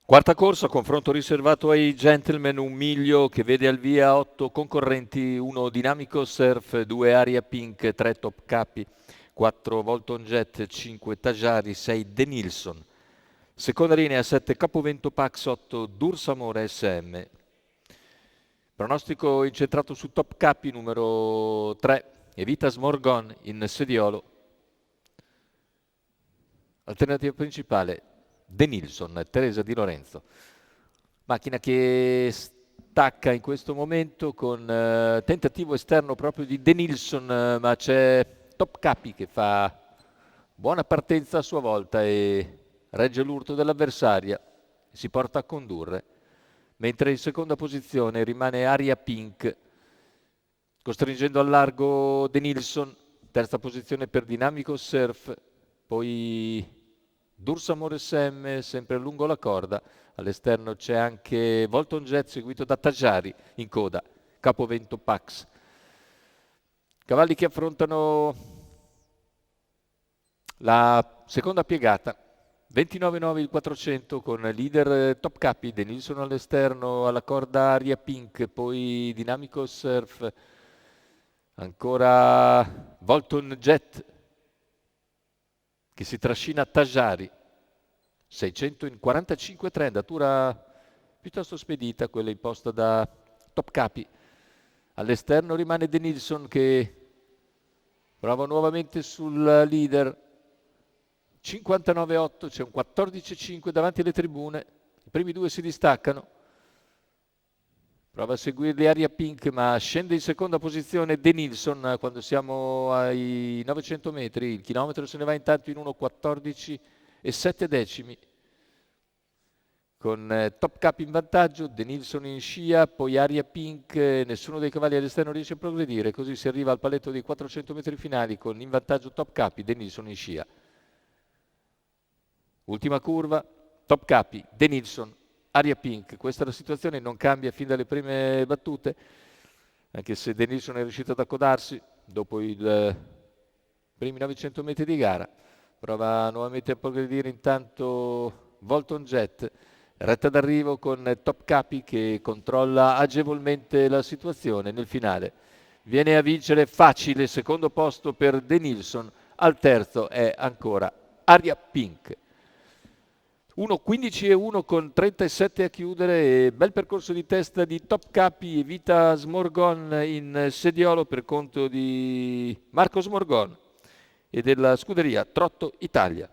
Quarta corsa, confronto riservato ai gentleman, un miglio che vede al via 8 concorrenti, 1 Dynamico Surf, 2 Aria Pink, 3 Top Capi, 4 Volton Jet, 5 Tajari, 6 De Nilsson. Seconda linea 7 Capovento Pax, 8 Dursamore SM. Pronostico incentrato su Top Capi, numero 3 Evitas Morgon in sediolo. Alternativa principale De Nilsson, Teresa Di Lorenzo. Macchina che stacca in questo momento con tentativo esterno proprio di De Nilsson, ma c'è Top Capi che fa buona partenza a sua volta e regge l'urto dell'avversaria e si porta a condurre, mentre in seconda posizione rimane Aria Pink, costringendo al largo De Nilsson. Terza posizione per Dynamico Surf, poi Dursamore SM sempre lungo la corda, all'esterno c'è anche Volton Jet seguito da Tajari in coda, Capovento Pax. Cavalli che affrontano la seconda piegata, 29,9 il 400 con leader Top Capi, De Nilsson all'esterno, alla corda Aria Pink, poi Dynamico Surf, ancora Volton Jet che si trascina Tajari, 600 in 45,3, andatura piuttosto spedita, quella imposta da Top Capi. All'esterno rimane De Nilsson che prova nuovamente sul leader, 59,8, c'è un 14,5 davanti alle tribune, i primi due si distaccano. Prova a seguirli Aria Pink, ma scende in seconda posizione De Nilsson quando siamo ai 900 metri. Il chilometro se ne va intanto in 1,14 e 7 decimi. Con Top Cap in vantaggio, De Nilsson in scia, poi Aria Pink, nessuno dei cavalli all'esterno riesce a progredire, così si arriva al paletto dei 400 metri finali con in vantaggio Top Capi, De Nilsson in scia. Ultima curva, Top Capi, De Nilsson, Aria Pink. Questa è la situazione, non cambia fin dalle prime battute, anche se De Nilsson è riuscito ad accodarsi dopo i primi 900 metri di gara. Prova nuovamente a progredire intanto Volton Jet, retta d'arrivo con Top Capi che controlla agevolmente la situazione nel finale. Viene a vincere facile, secondo posto per De Nilsson, al terzo è ancora Aria Pink. 1.15 e 1 con 37 a chiudere e bel percorso di testa di Top Capi e Vita Smorgon in sediolo per conto di Marco Smorgon e della scuderia Trotto Italia.